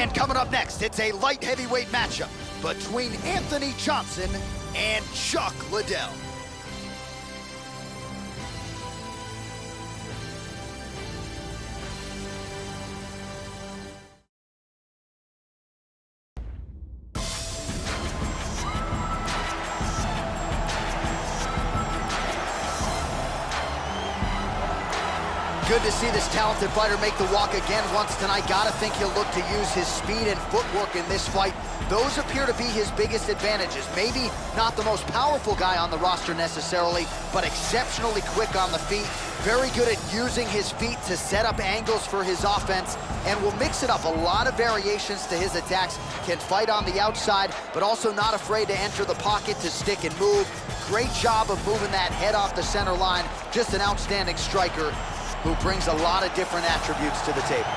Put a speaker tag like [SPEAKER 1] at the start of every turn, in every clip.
[SPEAKER 1] And coming up next, it's a light heavyweight matchup between Anthony Johnson and Chuck Liddell. Good to see this talented fighter make the walk again once tonight. Gotta think he'll look to use his speed and footwork in this fight. Those appear to be his biggest advantages. Maybe not the most powerful guy on the roster necessarily, but exceptionally quick on the feet. Very good at using his feet to set up angles for his offense, and will mix it up. A lot of variations to his attacks. Can fight on the outside, but also not afraid to enter the pocket to stick and move. Great job of moving that head off the center line. Just an outstanding striker who brings a lot of different attributes to the table.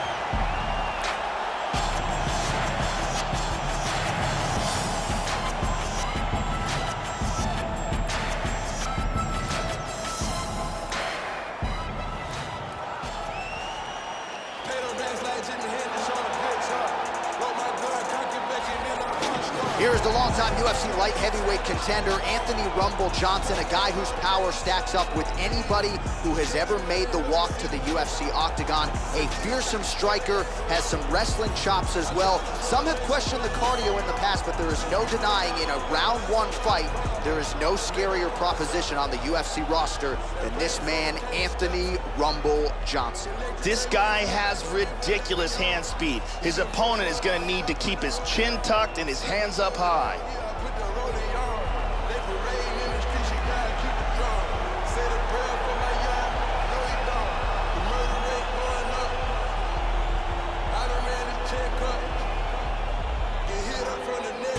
[SPEAKER 1] Here's the longtime UFC light heavyweight contender, Anthony "Rumble" Johnson, a guy whose power stacks up with anybody who has ever made the walk to the UFC octagon. A fearsome striker, has some wrestling chops as well. Some have questioned the cardio in the past, but there is no denying in a round one fight, there is no scarier proposition on the UFC roster than this man, Anthony "Rumble" Johnson.
[SPEAKER 2] This guy has ridiculous hand speed. His opponent is going to need to keep his chin tucked and his hands up high.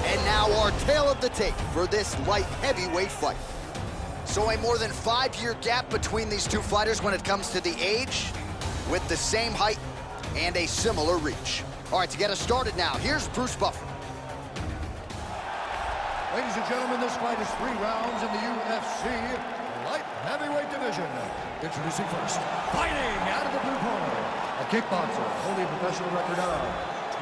[SPEAKER 1] And now our tale of the tape for this light heavyweight fight. So a more than 5-year gap between these two fighters when it comes to the age, with the same height and a similar reach. All right, to get us started now, here's Bruce Buffer.
[SPEAKER 3] Ladies and gentlemen, this fight is 3 rounds in the UFC light heavyweight division. Introducing first, fighting out of the blue corner, a kickboxer, holding a professional record of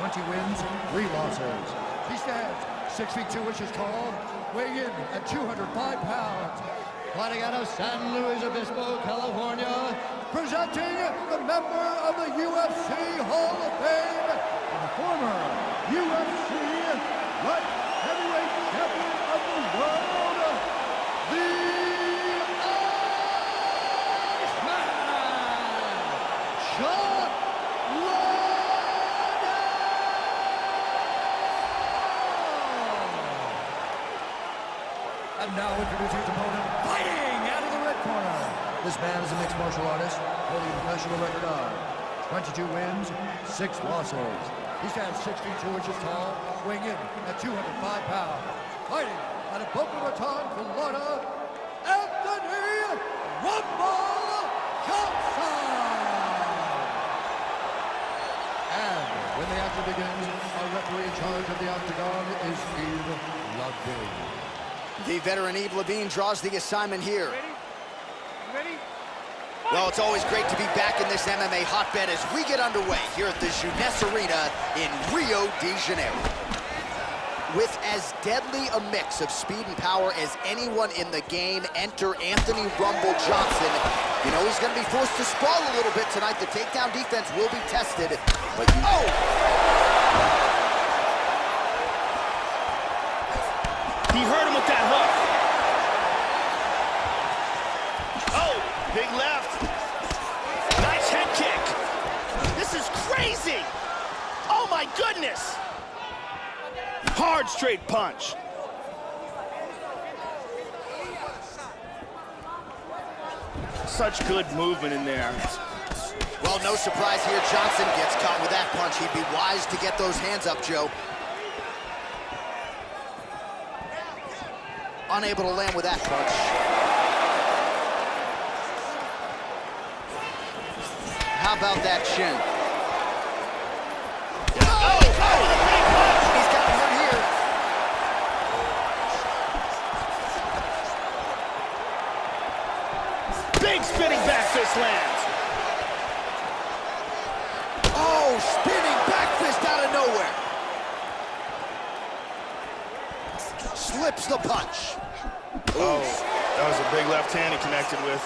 [SPEAKER 3] 20 wins, 3 losses. He stands 6 feet 2 inches tall, weighing in at 205 pounds. Fighting out of San Luis Obispo, California, presenting the member of the UFC Hall of Fame, and the former UFC light heavyweight champion of the world, the Iceman, Chuck Liddell. And now introducing his opponent, fighting out of the red corner. This man is a mixed martial artist, holding a professional record of 22 wins, 6 losses. He stands 6 feet 2 inches tall, weighing in at 205 pounds. Fighting out of Boca Raton, Florida, Anthony "Rumble" Johnson. And when the action begins, our referee in charge of the octagon is Eve Levine.
[SPEAKER 1] The veteran Eve Levine draws the assignment here.
[SPEAKER 4] Ready?
[SPEAKER 1] Well, it's always great to be back in this MMA hotbed as we get underway here at the Jeunesse Arena in Rio de Janeiro. With as deadly a mix of speed and power as anyone in the game, enter Anthony "Rumble" Johnson. You know he's going to be forced to sprawl a little bit tonight. The takedown defense will be tested. But
[SPEAKER 2] He hurt him with that hook. Oh, big left. Nice head kick. This is crazy. Oh my goodness. Hard straight punch. Such good movement in there.
[SPEAKER 1] Well, no surprise here. Johnson gets caught with that punch. He'd be wise to get those hands up, Joe. Unable to land with that punch. How about that chin?
[SPEAKER 2] Oh, the big punch!
[SPEAKER 1] He's got him here.
[SPEAKER 2] Big spinning back fist lands.
[SPEAKER 1] Oh, spinning back fist out of nowhere. slips the punch.
[SPEAKER 2] Oh, that was a big left hand he connected with.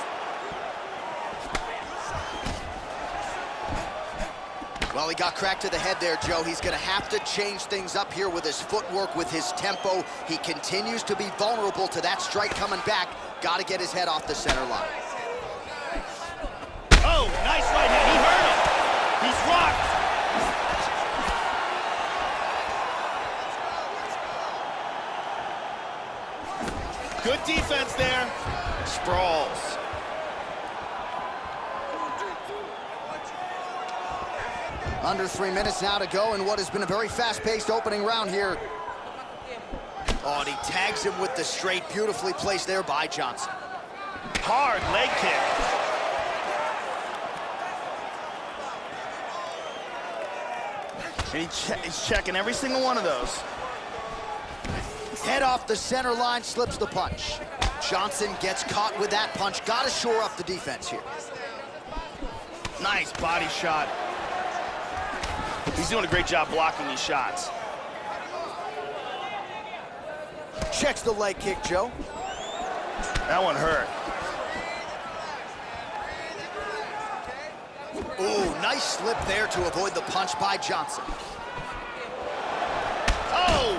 [SPEAKER 1] Well, he got cracked to the head there, Joe. He's gonna have to change things up here with his footwork, with his tempo. He continues to be vulnerable to that strike coming back. Gotta get his head off the center line.
[SPEAKER 2] Oh, nice right hand. He hurt him. He's rocked. Good defense there. Sprawls.
[SPEAKER 1] Under 3 minutes now to go in what has been a very fast-paced opening round here. Oh, and he tags him with the straight. Beautifully placed there by Johnson.
[SPEAKER 2] Hard leg kick. And he's checking every single one of those.
[SPEAKER 1] Head off the center line, slips the punch. Johnson gets caught with that punch. Gotta shore up the defense here.
[SPEAKER 2] Nice body shot. He's doing a great job blocking these shots.
[SPEAKER 1] Checks the leg kick, Joe.
[SPEAKER 2] That one hurt.
[SPEAKER 1] Ooh, nice slip there to avoid the punch by Johnson.
[SPEAKER 2] Oh!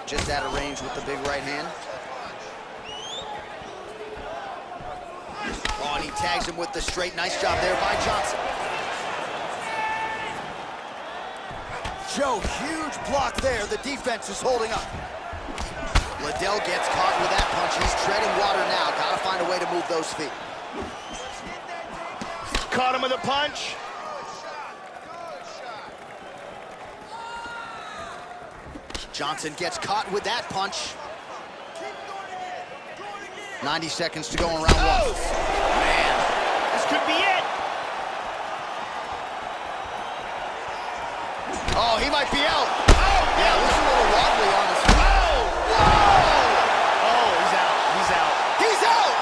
[SPEAKER 1] Just out of range with the big right hand. Oh, and he tags him with the straight. Nice job there by Johnson. Joe, huge block there. The defense is holding up. Liddell gets caught with that punch. He's treading water now. Gotta find a way to move those feet.
[SPEAKER 2] Caught him with a punch.
[SPEAKER 1] Johnson gets caught with that punch. 90 seconds to go in round one.
[SPEAKER 2] Man, this could be it.
[SPEAKER 1] Oh, he might be out.
[SPEAKER 2] Oh,
[SPEAKER 1] yeah, looks a little wobbly on his feet.
[SPEAKER 2] Oh, whoa! Oh, he's out. He's out.
[SPEAKER 1] He's out!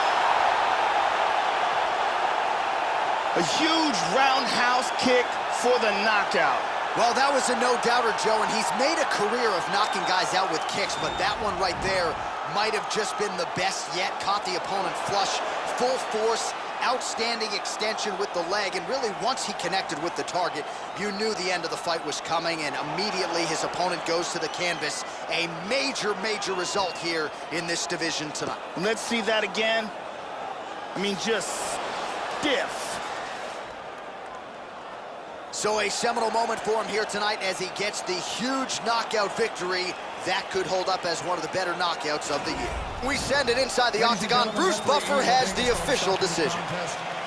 [SPEAKER 2] A huge roundhouse kick for the knockout.
[SPEAKER 1] Well, that was a no-doubter, Joe, and he's made a career of knocking guys out with kicks, but that one right there might have just been the best yet. Caught the opponent flush, full force, outstanding extension with the leg, and really once he connected with the target, you knew the end of the fight was coming, and immediately his opponent goes to the canvas. A major, major result here in this division tonight.
[SPEAKER 2] Let's see that again. I mean, just stiff.
[SPEAKER 1] So a seminal moment for him here tonight as he gets the huge knockout victory. That could hold up as one of the better knockouts of the year. We send it inside the octagon. Bruce Buffer has the official decision.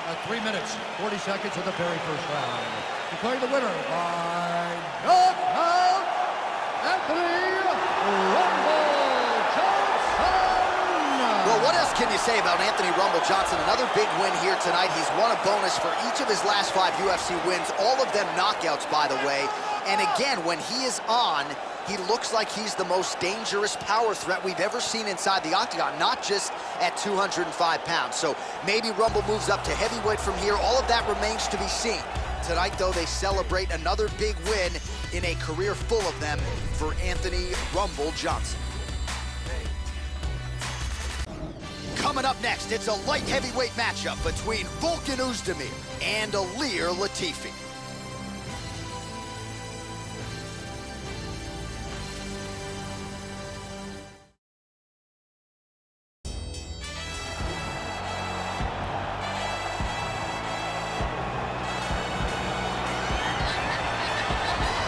[SPEAKER 3] At 3 minutes, 40 seconds of the very first round. Declaring the winner by knockout, Anthony Rumble Johnson.
[SPEAKER 1] Well, what else can you say about Anthony Rumble Johnson? Another big win here tonight. He's won a bonus for each of his last 5 UFC wins, all of them knockouts, by the way. And again, when he is on, he looks like he's the most dangerous power threat we've ever seen inside the octagon, not just at 205 pounds. So maybe Rumble moves up to heavyweight from here. All of that remains to be seen. Tonight, though, they celebrate another big win in a career full of them for Anthony Rumble Johnson. Coming up next, it's a light heavyweight matchup between Volkan Oezdemir and Ilir Latifi.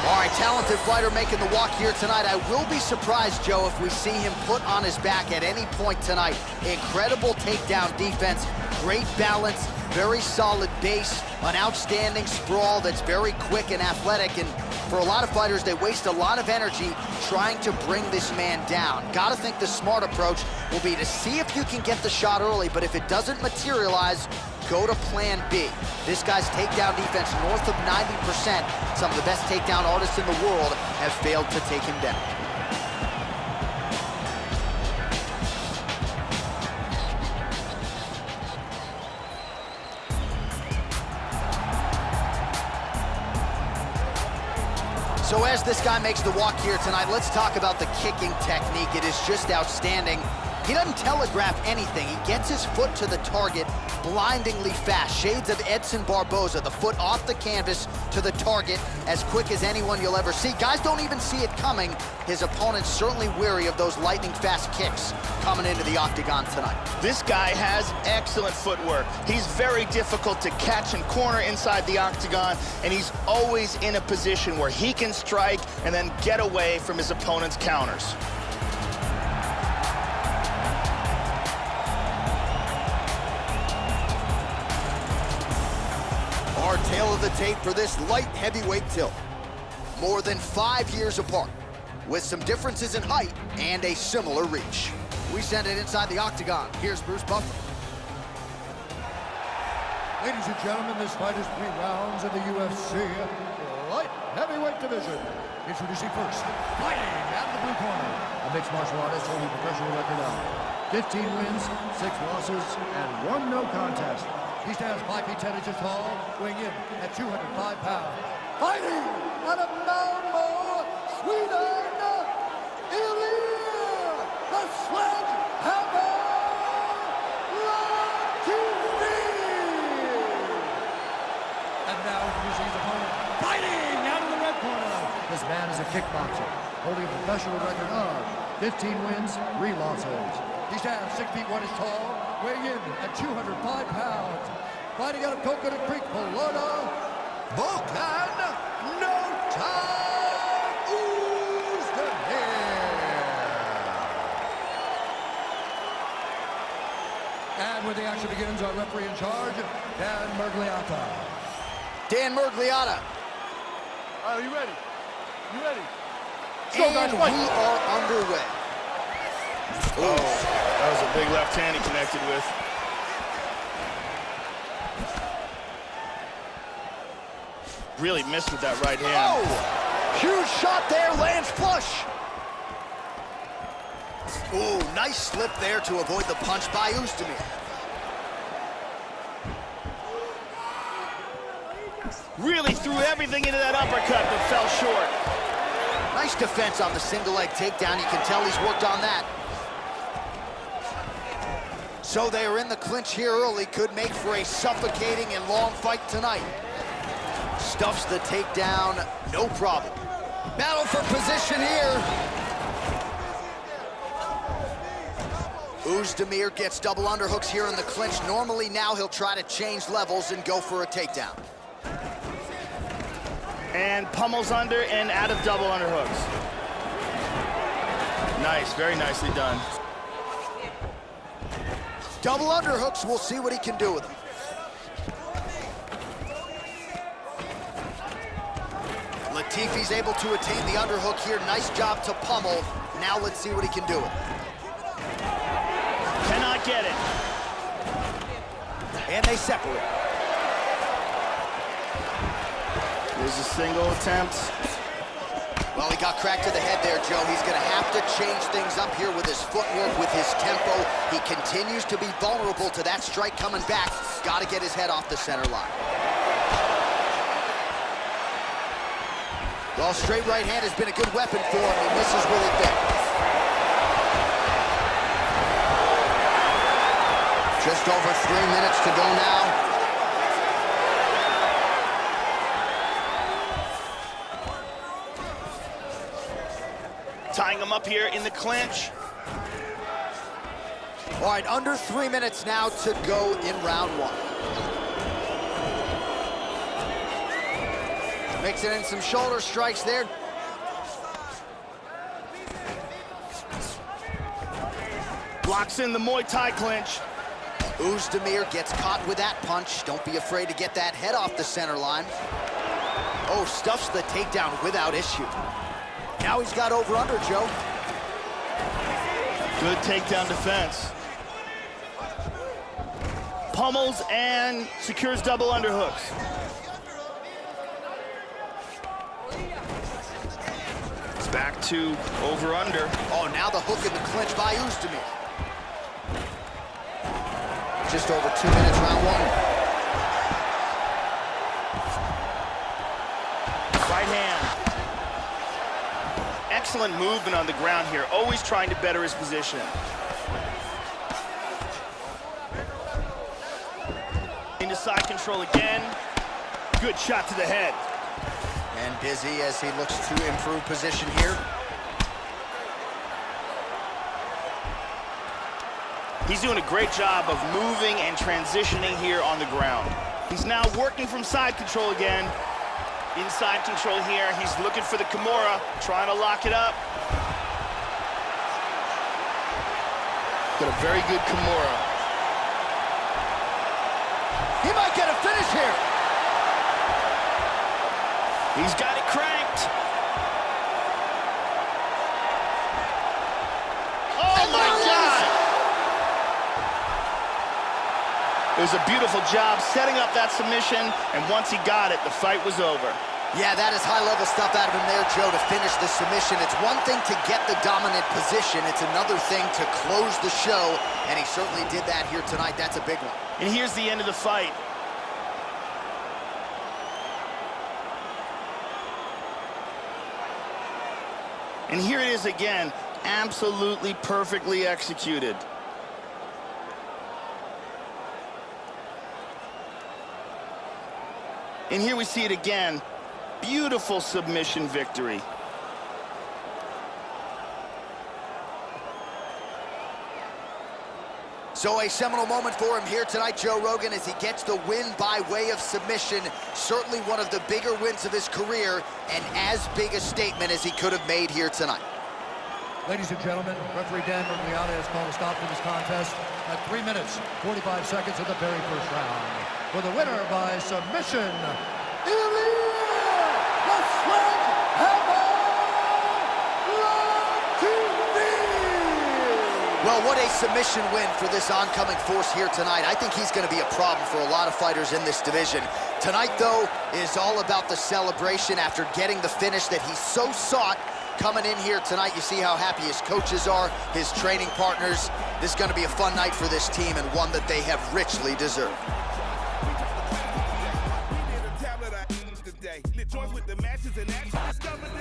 [SPEAKER 1] All right, talented fighter making the walk here tonight. I will be surprised, Joe, if we see him put on his back at any point tonight. Incredible takedown defense, great balance, very solid base, an outstanding sprawl that's very quick and athletic. And for a lot of fighters, they waste a lot of energy trying to bring this man down. Gotta think the smart approach will be to see if you can get the shot early, but if it doesn't materialize, go to plan B. This guy's takedown defense north of 90%. Some of the best takedown artists in the world have failed to take him down. So as this guy makes the walk here tonight, let's talk about the kicking technique. It is just outstanding. He doesn't telegraph anything. He gets his foot to the target blindingly fast. Shades of Edson Barboza, the foot off the canvas to the target as quick as anyone you'll ever see. Guys don't even see it coming. His opponent's certainly weary of those lightning fast kicks coming into the octagon tonight.
[SPEAKER 2] This guy has excellent footwork. He's very difficult to catch and corner inside the octagon, and he's always in a position where he can strike and then get away from his opponent's counters.
[SPEAKER 1] Our tale of the tape for this light heavyweight tilt. More than 5 years apart, with some differences in height and a similar reach. We send it inside the octagon. Here's Bruce Buffer.
[SPEAKER 3] Ladies and gentlemen, this fight is 3 rounds in the UFC light heavyweight division. Introducing first, fighting out of the blue corner, a mixed martial artist holding professional record of 15 wins, 6 losses, and 1 no contest. He stands 5 feet 10 inches tall, weighing in at 205 pounds. Fighting out of Malmo, Sweden, Ilya, the Sledgehammer Latifi! And now introducing his opponent, fighting out of the red corner. This man is a kickboxer, holding a professional record of 15 wins, 3 losses. He stands 6 feet 1 inch tall, weighing in at 205 pounds. Fighting out of Coconut Creek, Florida, Volkan And when the action begins, our referee in charge, Dan Mergliata.
[SPEAKER 1] Dan Mergliata.
[SPEAKER 4] Are you ready? You ready?
[SPEAKER 1] And we are underway.
[SPEAKER 2] Oh, that was a big left hand he connected with. Really missed with that right hand.
[SPEAKER 1] Oh, huge shot there, lands flush. Ooh, nice slip there to avoid the punch by Oezdemir.
[SPEAKER 2] Really threw everything into that uppercut, but fell short.
[SPEAKER 1] Nice defense on the single leg takedown. You can tell he's worked on that. So they are in the clinch here early. Could make for a suffocating and long fight tonight. Stuffs the takedown, no problem. Battle for position here. Oezdemir gets double underhooks here in the clinch. Normally now he'll try to change levels and go for a takedown.
[SPEAKER 2] And pummels under and out of double underhooks. Nice, very nicely done.
[SPEAKER 1] Double underhooks, we'll see what he can do with them. Latifi's able to attain the underhook here. Nice job to pummel. Now let's see what he can do with it.
[SPEAKER 2] Cannot get it.
[SPEAKER 1] And they separate.
[SPEAKER 2] There's a single attempt.
[SPEAKER 1] Well, he got cracked to the head there, Joe. He's going to have to change things up here with his footwork, with his tempo. He continues to be vulnerable to that strike coming back. Got to get his head off the center line. Well, straight right hand has been a good weapon for him. He misses really big. Just over 3 minutes to go now.
[SPEAKER 2] Tying him up here in the clinch.
[SPEAKER 1] All right, under 3 minutes now to go in round 1. Mixing in some shoulder strikes there.
[SPEAKER 2] Blocks in the Muay Thai clinch.
[SPEAKER 1] Oezdemir gets caught with that punch. Don't be afraid to get that head off the center line. Oh, stuffs the takedown without issue. Now he's got over under, Joe.
[SPEAKER 2] Good takedown defense. Pummels and secures double underhooks. It's back to over under.
[SPEAKER 1] Oh, now the hook in the clinch by Oezdemir. Just over 2 minutes, round 1.
[SPEAKER 2] Right hand. excellent movement on the ground here, always trying to better his position. Into side control again. Good shot to the head.
[SPEAKER 1] And busy as he looks to improve position here.
[SPEAKER 2] He's doing a great job of moving and transitioning here on the ground. He's now working from side control again. Inside control here. He's looking for the Kimura, trying to lock it up. Got a very good Kimura.
[SPEAKER 1] He might get a finish here.
[SPEAKER 2] He's got it cranked. Oh my God! It was a beautiful job setting up that submission, and once he got it, the fight was over.
[SPEAKER 1] Yeah, that is high-level stuff out of him there, Joe, to finish the submission. It's one thing to get the dominant position. It's another thing to close the show, and he certainly did that here tonight. That's a big one.
[SPEAKER 2] And here's the end of the fight. And here it is again, absolutely perfectly executed. And here we see it again. Beautiful submission victory.
[SPEAKER 1] So a seminal moment for him here tonight, Joe Rogan, as he gets the win by way of submission. Certainly one of the bigger wins of his career, and as big a statement as he could have made here tonight.
[SPEAKER 3] Ladies and gentlemen, referee Dan Mergliata has called a stop to this contest at 3 minutes, 45 seconds of the very first round. For the winner by submission,
[SPEAKER 1] Well, what a submission win for this oncoming force here tonight. I think he's going to be a problem for a lot of fighters in this division. Tonight, though, is all about the celebration after getting the finish that he so sought. Coming in here tonight, you see how happy his coaches are, his training partners. This is going to be a fun night for this team, and one that they have richly deserved.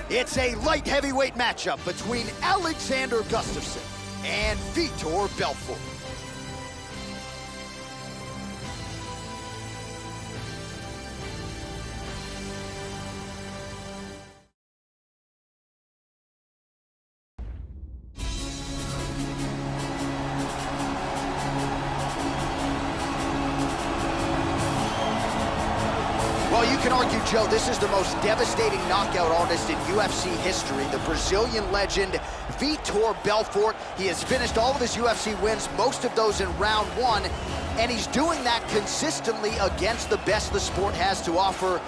[SPEAKER 1] It's a light heavyweight matchup between Alexander Gustafsson and Vitor Belfort. Well, you can argue, Joe, this is the most devastating knockout artist in UFC history. The Brazilian legend, Vitor Belfort. He has finished all of his UFC wins, most of those in round one, and he's doing that consistently against the best the sport has to offer.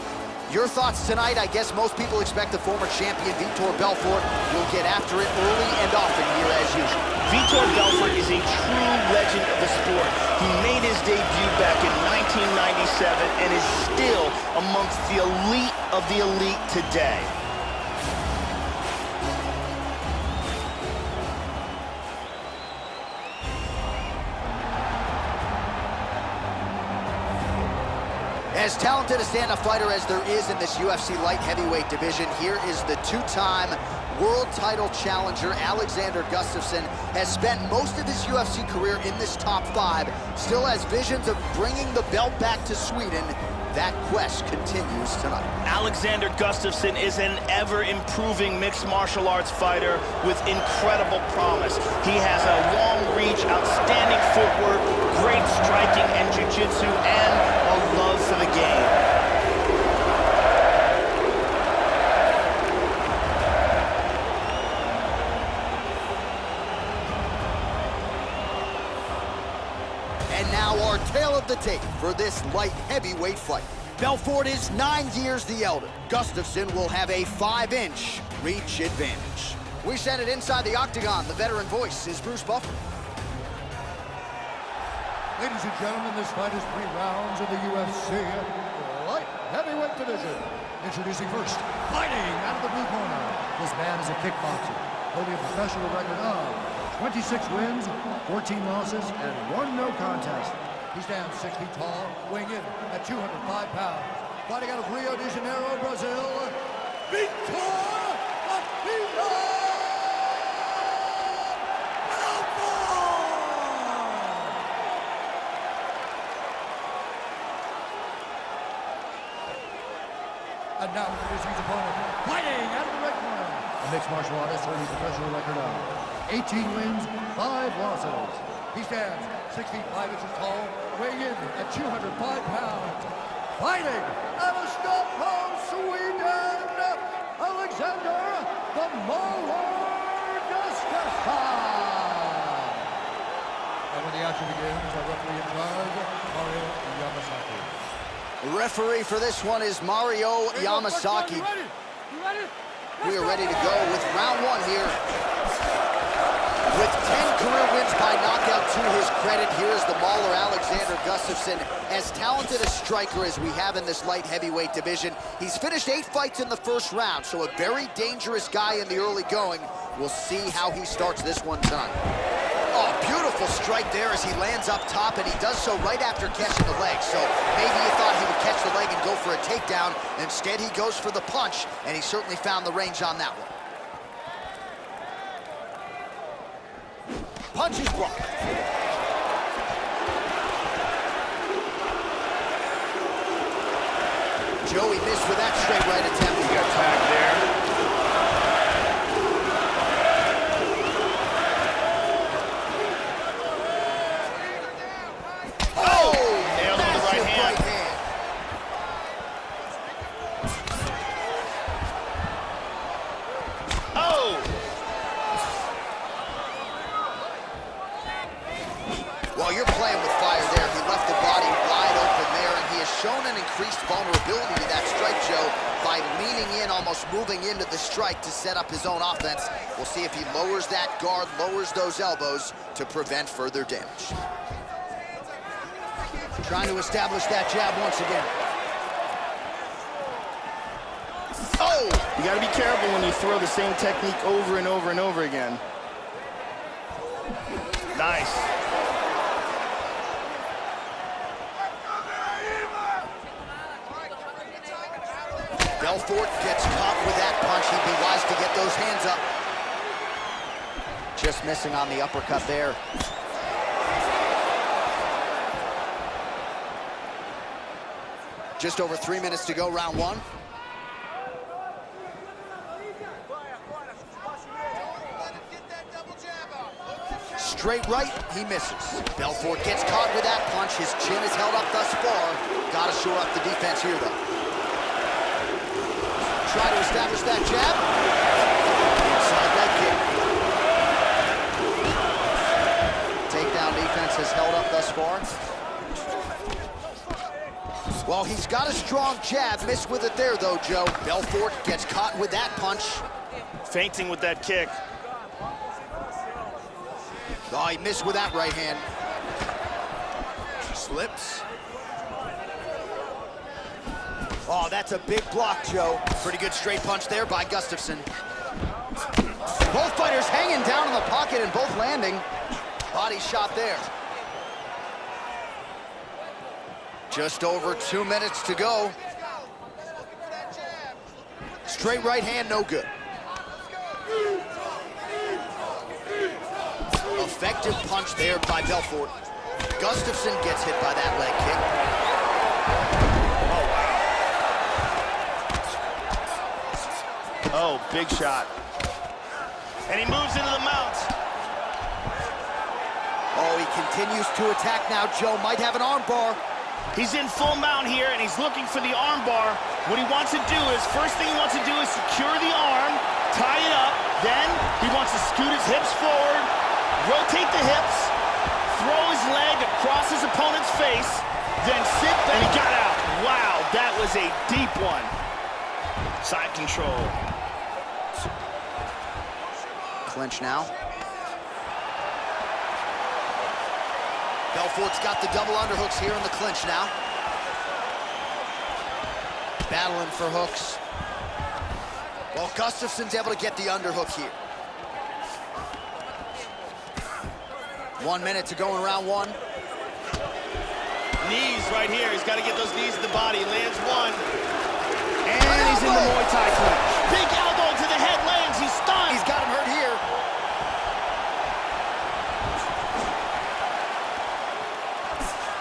[SPEAKER 1] Your thoughts tonight? I guess most people expect the former champion, Vitor Belfort, will get after it early and often here as usual.
[SPEAKER 2] Vitor Belfort is a true legend of the sport. He made his debut back in 1997 and is still amongst the elite of the elite today.
[SPEAKER 1] As talented a stand-up fighter as there is in this UFC light heavyweight division, here is the two-time world title challenger, Alexander Gustafsson. Has spent most of his UFC career in this top five, still has visions of bringing the belt back to Sweden. That quest continues tonight.
[SPEAKER 2] Alexander Gustafsson is an ever-improving mixed martial arts fighter with incredible promise. He has a long reach, outstanding footwork, great striking and jiu-jitsu, and a love for the game.
[SPEAKER 1] And now our tale of the tape for this light heavyweight fight. Belfort is 9 years the elder. Gustafsson will have a 5-inch reach advantage. We send it inside the octagon. The veteran voice is Bruce Buffer.
[SPEAKER 3] Ladies and gentlemen, this fight is 3 rounds in the UFC light heavyweight division. Introducing first, fighting out of the blue corner. This man is a kickboxer, holding a professional record of 26 wins, 14 losses, and 1 no contest. He stands 6 feet tall, weighing in at 205 pounds. Fighting out of Rio de Janeiro, Brazil, Vitor Belfort! now introducing his opponent, fighting out of the red corner, a mixed martial artist holding professional record of 18 wins, 5 losses. He stands 6 feet 5 inches tall, weighing in at 205 pounds. Fighting out of Stockholm, Sweden, Alexander the Mauler Gustafsson. And when the action begins, our referee in charge, Mario Yamasaki.
[SPEAKER 1] The referee for this one is Mario Yamasaki. We are ready to go with round 1 here. With 10 career wins by knockout to his credit, here is the Mauler Alexander Gustafsson. As talented a striker as we have in this light heavyweight division, he's finished 8 fights in the first round, so a very dangerous guy in the early going. We'll see how he starts this one tonight. Oh, beautiful strike there as he lands up top, and he does so right after catching the leg. So maybe you thought he would catch the leg and go for a takedown. Instead, he goes for the punch, and he certainly found the range on that one. Punch is blocked. Joey missed with that straight right attempt.
[SPEAKER 2] He got tagged there.
[SPEAKER 1] Well, you're playing with fire there. He left the body wide open there, and he has shown an increased vulnerability to that strike, Joe, by leaning in, almost moving into the strike to set up his own offense. We'll see if he lowers that guard, lowers those elbows to prevent further damage. Trying to establish that jab once again. Oh!
[SPEAKER 2] You gotta be careful when you throw the same technique over and over and over again. Nice.
[SPEAKER 1] Belfort gets caught with that punch. He'd be wise to get those hands up. Just missing on the uppercut there. Just over 3 minutes to go, round 1. Straight right, he misses. Belfort gets caught with that punch. His chin is held up thus far. Got to shore up the defense here, though. Try to establish that jab. Inside leg kick. Takedown defense has held up thus far. Well, he's got a strong jab. Missed with it there, though, Joe. Belfort gets caught with that punch.
[SPEAKER 2] Feinting with that kick.
[SPEAKER 1] Oh, he missed with that right hand. Slips. Oh, that's a big block, Joe. Pretty good straight punch there by Gustafsson. Both fighters hanging down in the pocket and both landing. Body shot there. Just over 2 minutes to go. Straight right hand, no good. Effective punch there by Belfort. Gustafsson gets hit by that leg kick.
[SPEAKER 2] Oh, big shot. And he moves into the mount.
[SPEAKER 1] Oh, he continues to attack now. Joe might have an arm bar.
[SPEAKER 2] He's in full mount here, and he's looking for the arm bar. What he wants to do is, first thing he wants to do is secure the arm, tie it up. Then he wants to scoot his hips forward, rotate the hips, throw his leg across his opponent's face, then sit back. And he got out. Wow, that was a deep one. Side control.
[SPEAKER 1] Clinch now. Belfort's got the double underhooks here in the clinch now. Battling for hooks. Well, Gustafsson's able to get the underhook here. 1 minute to go in round 1.
[SPEAKER 2] Knees right here. He's got to get those knees in the body. Lands one. And he's in the Muay Thai clinch. Big elbow to the head lands. He's stunned.
[SPEAKER 1] He's got him hurt here.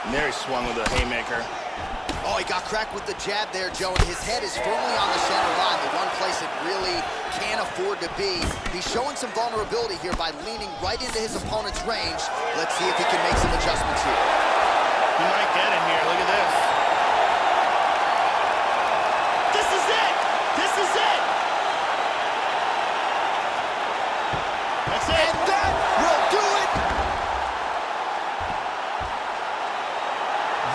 [SPEAKER 2] And there he swung with a haymaker.
[SPEAKER 1] Oh, he got crack with the jab there, Joe, and his head is firmly on the center line, the one place it really can't afford to be. He's showing some vulnerability here by leaning right into his opponent's range. Let's see if he can make some adjustments here.
[SPEAKER 2] He might get him here. Look at this. This is it! This is it! That's it!
[SPEAKER 1] And that will do it!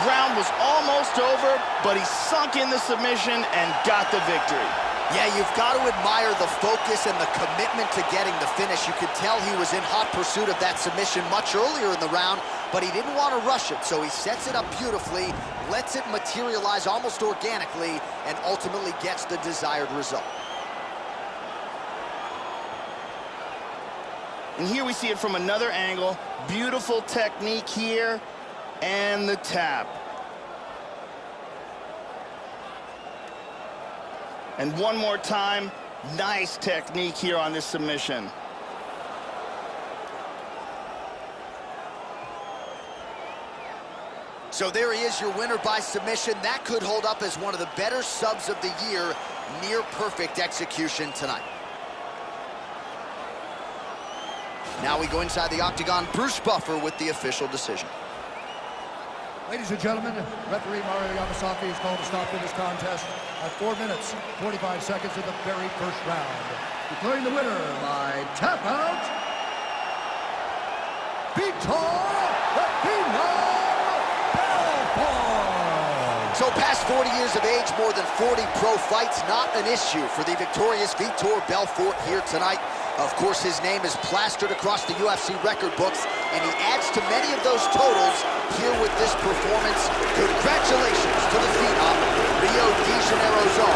[SPEAKER 2] Round was almost over, but he sunk in the submission and got the victory.
[SPEAKER 1] Yeah, you've got to admire the focus and the commitment to getting the finish. You could tell he was in hot pursuit of that submission much earlier in the round, but he didn't want to rush it, so he sets it up beautifully, lets it materialize almost organically, and ultimately gets the desired result.
[SPEAKER 2] And here we see it from another angle. Beautiful technique here, and the tap. And one more time, nice technique here on this submission.
[SPEAKER 1] So there he is, your winner by submission. That could hold up as one of the better subs of the year. Near perfect execution tonight. Now we go inside the octagon. Bruce Buffer with the official decision.
[SPEAKER 3] Ladies and gentlemen, referee Mario Yamasaki is called to stop in this contest at 4 minutes, 45 seconds of the very first round. Declaring the winner by tap out, Vitor Belfort.
[SPEAKER 1] So past 40 years of age, more than 40 pro fights, not an issue for the victorious Vitor Belfort here tonight. Of course, his name is plastered across the UFC record books, and he adds to many of those totals here with this performance. Congratulations to the Phenom, Rio de Janeiro's own